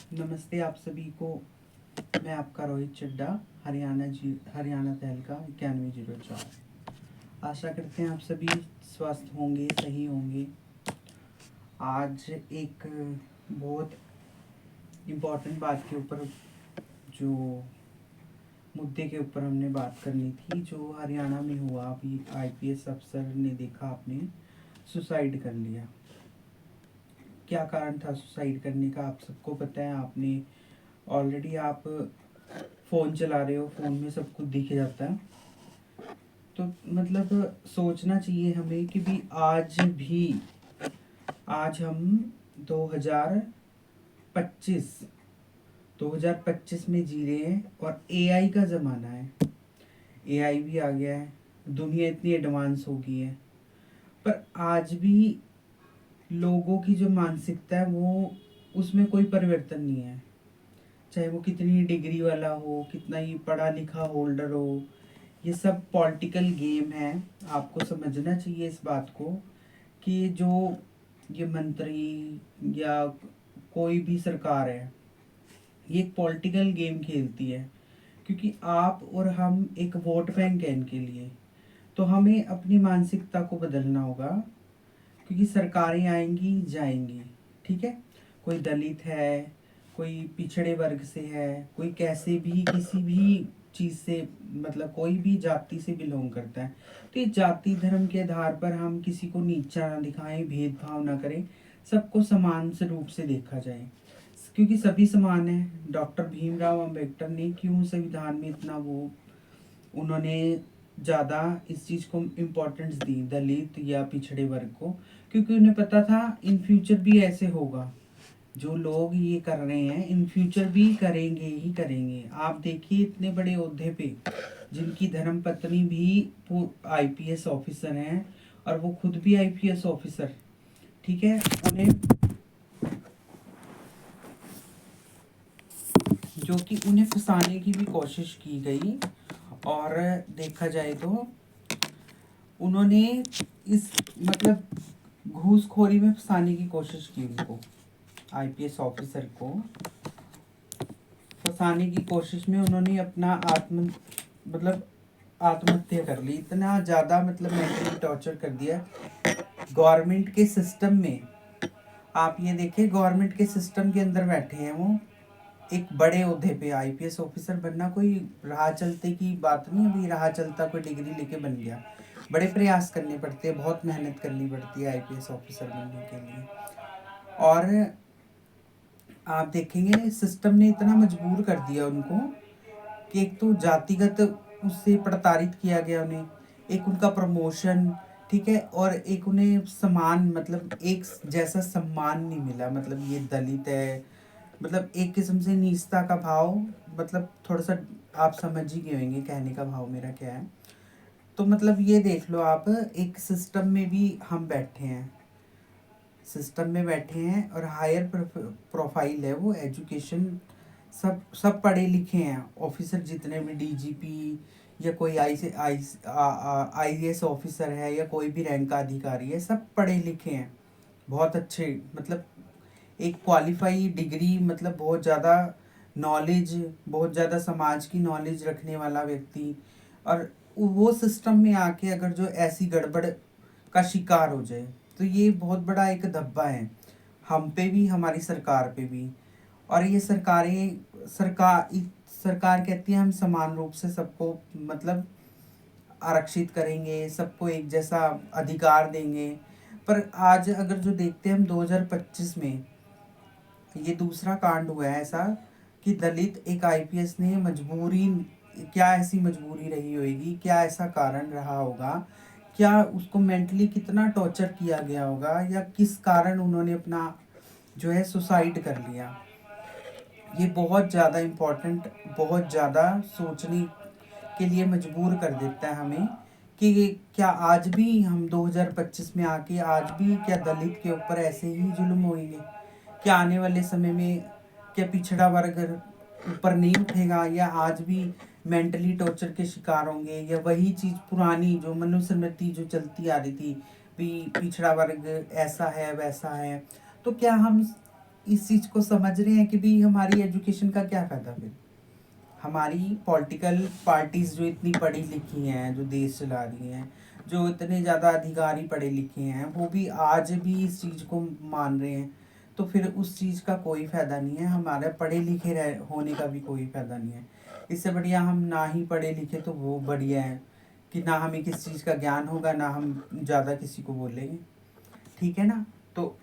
नमस्ते आप सभी को। मैं आपका रोहित चड्डा, हरियाणा तहलका 9104। आशा करते हैं आप सभी स्वस्थ होंगे, सही होंगे। आज एक बहुत इम्पोर्टेंट बात के ऊपर, जो मुद्दे के ऊपर हमने बात करनी थी, जो हरियाणा में हुआ। अभी आईपीएस अफसर ने देखा आपने सुसाइड कर लिया। क्या कारण था सुसाइड करने का आप सबको पता है। आपने ऑलरेडी आप फ़ोन चला रहे हो, फ़ोन में सब कुछ दिख जाता है। तो मतलब सोचना चाहिए हमें कि भी आज हम 2025 2025 में जी रहे हैं और एआई का ज़माना है। एआई भी आ गया है, दुनिया इतनी एडवांस हो गई है, पर आज भी लोगों की जो मानसिकता है वो उसमें कोई परिवर्तन नहीं है। चाहे वो कितनी डिग्री वाला हो, कितना ही पढ़ा लिखा होल्डर हो, ये सब पॉलिटिकल गेम है। आपको समझना चाहिए इस बात को कि जो ये मंत्री या कोई भी सरकार है, ये एक पॉलिटिकल गेम खेलती है। क्योंकि आप और हम एक वोट बैंक है इनके लिए। तो हमें अपनी मानसिकता को बदलना होगा, क्योंकि सरकारें आएंगी जाएंगी, ठीक है। कोई दलित है, कोई पिछड़े वर्ग से है, कोई कैसे भी किसी भी चीज़ से, मतलब कोई भी जाति से बिलोंग करता है। तो ये जाति धर्म के आधार पर हम किसी को नीचा ना दिखाएं, भेदभाव ना करें, सबको समान से रूप से देखा जाए, क्योंकि सभी समान हैं। डॉक्टर भीमराव अंबेडकर ने क्यों संविधान में इतना वो उन्होंने ज़्यादा इस चीज़ को इम्पोर्टेंस दी, दलित या पिछड़े वर्ग को, क्योंकि उन्हें पता था इन फ्यूचर भी ऐसे होगा। जो लोग ये कर रहे हैं इन फ्यूचर भी करेंगे ही करेंगे। आप देखिए इतने बड़े ओहदे पे जिनकी धर्म पत्नी भी आईपीएस ऑफिसर हैं, और वो खुद भी आईपीएस ऑफिसर, ठीक है, उन्हें जो कि उन्हें फंसाने की भी कोशिश की गई। और देखा जाए तो उन्होंने इस मतलब घूसखोरी में फंसाने की कोशिश की, उनको आईपीएस ऑफिसर को फंसाने की कोशिश में उन्होंने अपना आत्महत्या कर ली। इतना ज़्यादा मतलब मेंटली टॉर्चर कर दिया गवर्नमेंट के सिस्टम में। आप ये देखिए, गवर्नमेंट के सिस्टम के अंदर बैठे हैं वो, एक बड़े ओहदे पे। आईपीएस ऑफिसर बनना कोई राह चलते की बात नहीं है, भाई राह चलता कोई डिग्री लेके बन गया। बड़े प्रयास करने पड़ते हैं, बहुत मेहनत करनी पड़ती है आईपीएस ऑफिसर बनने के लिए। और आप देखेंगे सिस्टम ने इतना मजबूर कर दिया उनको कि एक तो जातिगत उससे प्रताड़ित किया गया उन्हें, एक उनका प्रमोशन, ठीक है, और एक उन्हें समान मतलब एक जैसा सम्मान नहीं मिला। मतलब ये दलित है, मतलब एक किस्म से नीचता का भाव, मतलब थोड़ा सा आप समझ ही गए होंगे कहने का भाव मेरा क्या है। तो मतलब ये देख लो आप, एक सिस्टम में भी हम बैठे हैं, सिस्टम में बैठे हैं, और हायर प्रोफाइल है वो, एजुकेशन सब पढ़े लिखे हैं ऑफिसर, जितने भी डीजीपी या कोई आईएएस ऑफिसर है या कोई भी रैंक का अधिकारी है, सब पढ़े लिखे हैं, बहुत अच्छे, मतलब एक क्वालिफाई डिग्री, मतलब बहुत ज़्यादा नॉलेज, बहुत ज़्यादा समाज की नॉलेज रखने वाला व्यक्ति। और वो सिस्टम में आके अगर जो ऐसी गड़बड़ का शिकार हो जाए, तो ये बहुत बड़ा एक धब्बा है हम पे भी, हमारी सरकार पे भी। और ये सरकार कहती है हम समान रूप से सबको मतलब आरक्षित करेंगे, सबको एक जैसा अधिकार देंगे। पर आज अगर जो देखते हैं हम 2025 में, ये दूसरा कांड हुआ है ऐसा कि दलित एक आईपीएस ने मजबूरी, क्या ऐसी मजबूरी रही होगी, क्या ऐसा कारण रहा होगा, क्या उसको मेंटली कितना टॉर्चर किया गया होगा, या किस कारण उन्होंने अपना जो है सुसाइड कर लिया। ये बहुत ज़्यादा इम्पोर्टेंट, बहुत ज़्यादा सोचने के लिए मजबूर कर देता है हमें कि क्या आज भी हम 2025 में आके आज भी क्या दलित के ऊपर ऐसे ही जुल्म होंगे? क्या आने वाले समय में क्या पिछड़ा वर्ग ऊपर नहीं उठेगा, या आज भी मेंटली टॉर्चर के शिकार होंगे, या वही चीज़ पुरानी जो मनुस्मृति जो चलती आ रही थी, भी पिछड़ा वर्ग ऐसा है वैसा है। तो क्या हम इस चीज़ को समझ रहे हैं कि भी हमारी एजुकेशन का क्या फ़ायदा फिर। हमारी पॉलिटिकल पार्टीज़ जो इतनी पढ़ी लिखी हैं, जो देश चला रही हैं, जो इतने ज़्यादा अधिकारी पढ़े लिखे हैं, वो भी आज भी इस चीज़ को मान रहे हैं, तो फिर उस चीज़ का कोई फ़ायदा नहीं है। हमारे पढ़े लिखे रह होने का भी कोई फ़ायदा नहीं है। इससे बढ़िया हम ना ही पढ़े लिखे तो वो बढ़िया है कि ना हमें किस चीज़ का ज्ञान होगा, ना हम ज़्यादा किसी को बोलेंगे। ठीक है ना। तो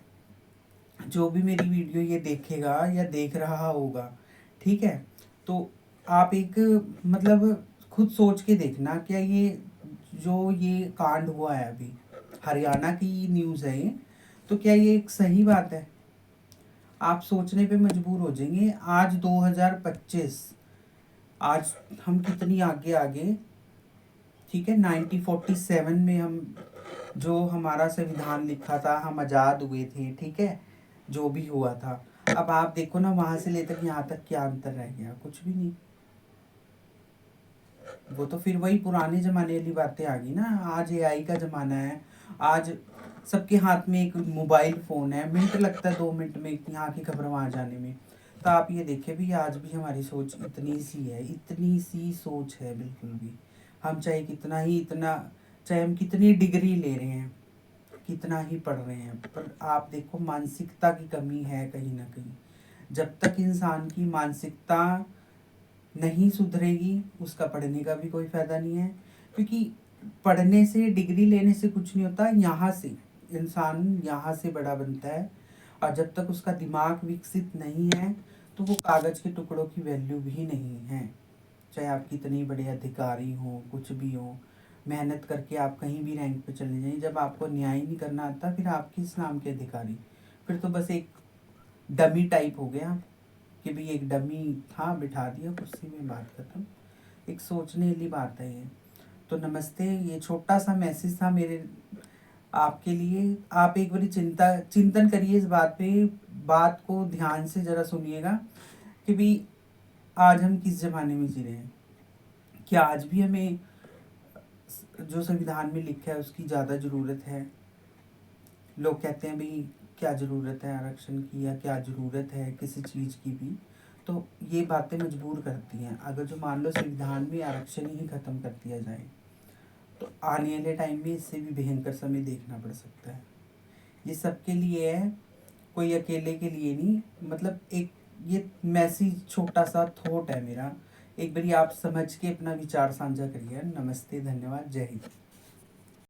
जो भी मेरी वीडियो ये देखेगा या देख रहा होगा, ठीक है, तो आप एक मतलब खुद सोच के देखना, क्या ये जो ये कांड हुआ है अभी, हरियाणा की न्यूज़ है ये, तो क्या ये एक सही बात है। आप सोचने पे मजबूर हो जाएंगे। आज 2025, आज हम कितनी आगे आगे। ठीक है, 1947 में हम जो हमारा संविधान लिखा था, हम आज़ाद हुए थे। ठीक है, जो भी हुआ था, अब आप देखो ना, वहां से लेकर यहाँ तक क्या अंतर रह गया, कुछ भी नहीं। वो तो फिर वही पुराने जमाने वाली बातें आ गई ना। आज एआई का जमाना है, आज सबके हाथ में एक मोबाइल फ़ोन है, मिनट लगता है 2 मिनट में यहाँ की खबर वहाँ जाने में। तो आप ये देखें भी, आज भी हमारी सोच इतनी सी है, इतनी सी सोच है बिल्कुल भी। हम चाहे कितना ही इतना, चाहे हम कितनी डिग्री ले रहे हैं, कितना ही पढ़ रहे हैं, पर आप देखो मानसिकता की कमी है कहीं ना कहीं। जब तक इंसान की मानसिकता नहीं सुधरेगी, उसका पढ़ने का भी कोई फ़ायदा नहीं है। क्योंकि पढ़ने से, डिग्री लेने से कुछ नहीं होता। यहाँ से इंसान यहाँ से बड़ा बनता है, और जब तक उसका दिमाग विकसित नहीं है, तो वो कागज़ के टुकड़ों की वैल्यू भी नहीं है। चाहे आप कितने बड़े अधिकारी हो, कुछ भी हो, मेहनत करके आप कहीं भी रैंक पे चले जाइए, जब आपको न्याय नहीं करना आता, फिर आप किस नाम के अधिकारी। फिर तो बस एक डमी टाइप हो गया कि भाई एक डमी था, बिठा दिया कुर्सी में, बात खत्म। एक सोचने वाली बात है ये। तो नमस्ते, ये छोटा सा मैसेज था मेरे आपके लिए। आप एक बारी चिंतन करिए इस बात पे, बात को ध्यान से ज़रा सुनिएगा कि भाई आज हम किस ज़माने में जी रहे हैं। क्या आज भी हमें जो संविधान में लिखा है उसकी ज़्यादा ज़रूरत है। लोग कहते हैं भाई क्या ज़रूरत है आरक्षण की, या क्या ज़रूरत है किसी चीज़ की भी। तो ये बातें मजबूर करती हैं। अगर जो मान लो संविधान में आरक्षण ही ख़त्म कर दिया जाए, तो आने वाले टाइम में इससे भी भयंकर समय देखना पड़ सकता है। ये सबके लिए है, कोई अकेले के लिए नहीं। मतलब एक ये मैसेज, छोटा सा थॉट है मेरा, एक बारी आप समझ के अपना विचार साझा करिए। नमस्ते, धन्यवाद, जय हिंद।